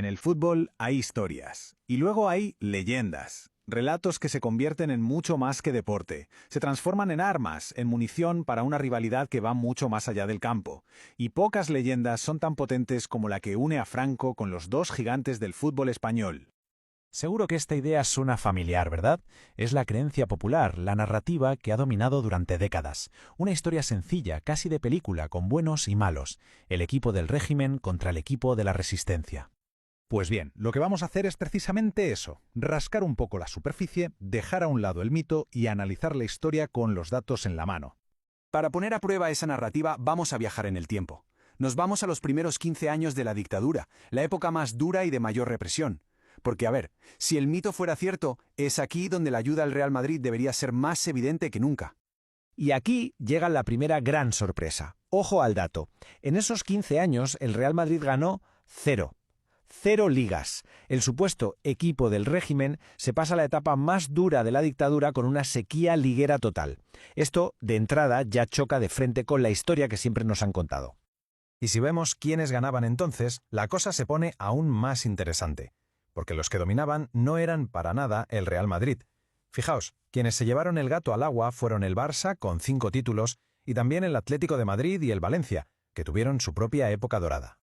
En el fútbol hay historias y luego hay leyendas, relatos que se convierten en mucho más que deporte, se transforman en armas, en munición para una rivalidad que va mucho más allá del campo. Y pocas leyendas son tan potentes como la que une a Franco con los dos gigantes del fútbol español. Seguro que esta idea suena familiar, ¿verdad? Es la creencia popular, la narrativa que ha dominado durante décadas. Una historia sencilla, casi de película, con buenos y malos. El equipo del régimen contra el equipo de la resistencia. Pues bien, lo que vamos a hacer es precisamente eso, rascar un poco la superficie, dejar a un lado el mito y analizar la historia con los datos en la mano. Para poner a prueba esa narrativa, vamos a viajar en el tiempo. Nos vamos a los primeros 15 años de la dictadura, la época más dura y de mayor represión. Porque, a ver, si el mito fuera cierto, es aquí donde la ayuda al Real Madrid debería ser más evidente que nunca. Y aquí llega la primera gran sorpresa. Ojo al dato. En esos 15 años, el Real Madrid ganó 0. 0 ligas. El supuesto equipo del régimen se pasa a la etapa más dura de la dictadura con una sequía liguera total. Esto, de entrada, ya choca de frente con la historia que siempre nos han contado. Y si vemos quiénes ganaban entonces, la cosa se pone aún más interesante, porque los que dominaban no eran para nada el Real Madrid. Fijaos, quienes se llevaron el gato al agua fueron el Barça, con 5 títulos, y también el Atlético de Madrid y el Valencia, que tuvieron su propia época dorada.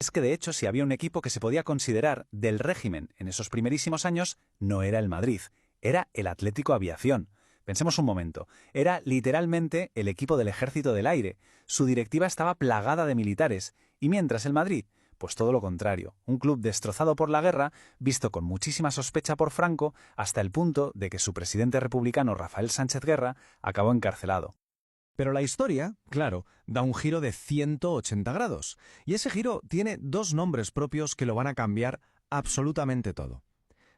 Es que de hecho, si había un equipo que se podía considerar del régimen en esos primerísimos años, no era el Madrid, era el Atlético Aviación. Pensemos un momento, era literalmente el equipo del Ejército del Aire, su directiva estaba plagada de militares, y mientras el Madrid, pues todo lo contrario, un club destrozado por la guerra, visto con muchísima sospecha por Franco, hasta el punto de que su presidente republicano Rafael Sánchez Guerra acabó encarcelado. Pero la historia, claro, da un giro de 180 grados, y ese giro tiene dos nombres propios que lo van a cambiar absolutamente todo.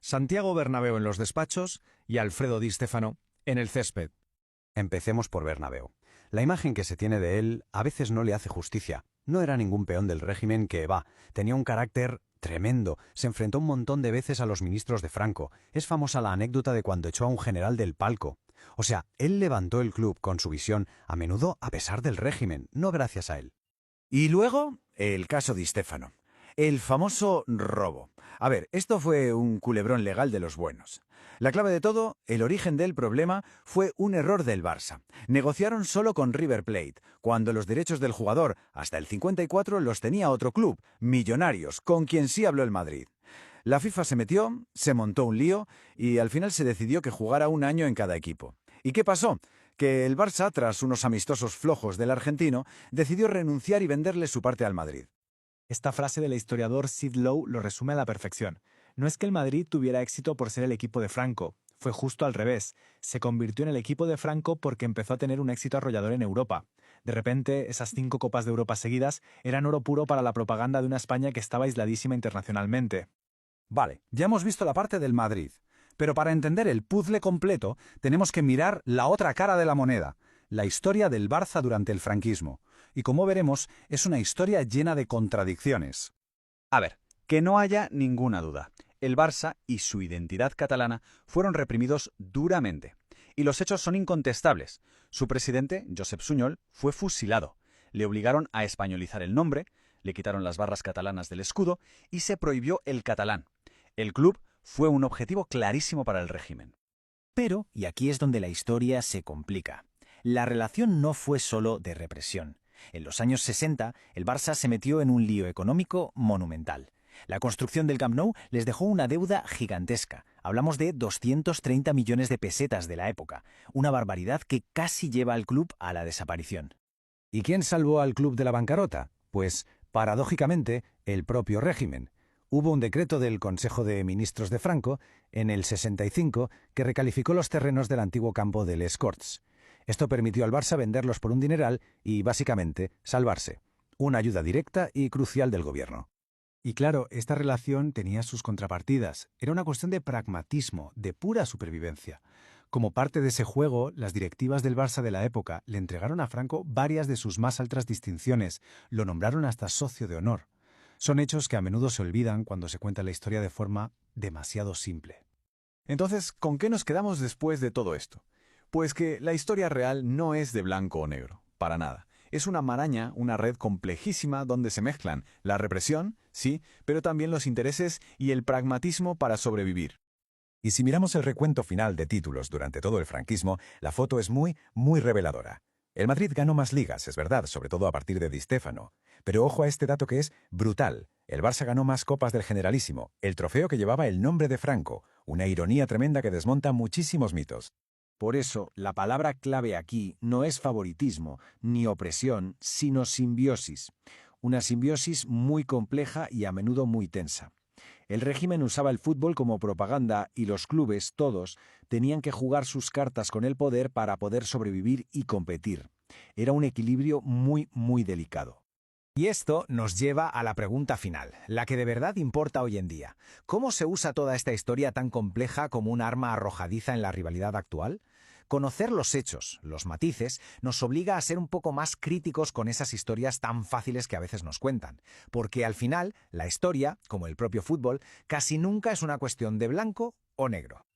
Santiago Bernabéu en los despachos y Alfredo Di Stéfano en el césped. Empecemos por Bernabéu. La imagen que se tiene de él a veces no le hace justicia. No era ningún peón del régimen que, tenía un carácter tremendo, se enfrentó un montón de veces a los ministros de Franco. Es famosa la anécdota de cuando echó a un general del palco. O sea, él levantó el club con su visión, a menudo a pesar del régimen, no gracias a él. Y luego, el caso Di Stéfano. El famoso robo. A ver, esto fue un culebrón legal de los buenos. La clave de todo, el origen del problema, fue un error del Barça. Negociaron solo con River Plate, cuando los derechos del jugador, hasta el 54, los tenía otro club, Millonarios, con quien sí habló el Madrid. La FIFA se metió, se montó un lío y al final se decidió que jugara un año en cada equipo. ¿Y qué pasó? Que el Barça, tras unos amistosos flojos del argentino, decidió renunciar y venderle su parte al Madrid. Esta frase del historiador Sid Lowe lo resume a la perfección. No es que el Madrid tuviera éxito por ser el equipo de Franco, fue justo al revés. Se convirtió en el equipo de Franco porque empezó a tener un éxito arrollador en Europa. De repente, esas 5 Copas de Europa seguidas eran oro puro para la propaganda de una España que estaba aisladísima internacionalmente. Vale, ya hemos visto la parte del Madrid, pero para entender el puzzle completo tenemos que mirar la otra cara de la moneda, la historia del Barça durante el franquismo. Y como veremos, es una historia llena de contradicciones. A ver, que no haya ninguna duda. El Barça y su identidad catalana fueron reprimidos duramente. Y los hechos son incontestables. Su presidente, Josep Sunyol, fue fusilado. Le obligaron a españolizar el nombre, le quitaron las barras catalanas del escudo y se prohibió el catalán. El club fue un objetivo clarísimo para el régimen. Pero, y aquí es donde la historia se complica, la relación no fue solo de represión. En los años 60, el Barça se metió en un lío económico monumental. La construcción del Camp Nou les dejó una deuda gigantesca. Hablamos de 230 millones de pesetas de la época, una barbaridad que casi lleva al club a la desaparición. ¿Y quién salvó al club de la bancarrota? Pues, paradójicamente, el propio régimen. Hubo un decreto del Consejo de Ministros de Franco, en el 65, que recalificó los terrenos del antiguo campo de Les Corts. Esto permitió al Barça venderlos por un dineral y, básicamente, salvarse. Una ayuda directa y crucial del gobierno. Y claro, esta relación tenía sus contrapartidas. Era una cuestión de pragmatismo, de pura supervivencia. Como parte de ese juego, las directivas del Barça de la época le entregaron a Franco varias de sus más altas distinciones. Lo nombraron hasta socio de honor. Son hechos que a menudo se olvidan cuando se cuenta la historia de forma demasiado simple. Entonces, ¿con qué nos quedamos después de todo esto? Pues que la historia real no es de blanco o negro, para nada. Es una maraña, una red complejísima donde se mezclan la represión, sí, pero también los intereses y el pragmatismo para sobrevivir. Y si miramos el recuento final de títulos durante todo el franquismo, la foto es muy reveladora. El Madrid ganó más ligas, es verdad, sobre todo a partir de Di Stéfano. Pero ojo a este dato que es brutal. El Barça ganó más copas del Generalísimo, el trofeo que llevaba el nombre de Franco, una ironía tremenda que desmonta muchísimos mitos. Por eso, la palabra clave aquí no es favoritismo ni opresión, sino simbiosis. Una simbiosis muy compleja y a menudo muy tensa. El régimen usaba el fútbol como propaganda y los clubes, todos, tenían que jugar sus cartas con el poder para poder sobrevivir y competir. Era un equilibrio muy delicado. Y esto nos lleva a la pregunta final, la que de verdad importa hoy en día. ¿Cómo se usa toda esta historia tan compleja como un arma arrojadiza en la rivalidad actual? Conocer los hechos, los matices, nos obliga a ser un poco más críticos con esas historias tan fáciles que a veces nos cuentan. Porque al final, la historia, como el propio fútbol, casi nunca es una cuestión de blanco o negro.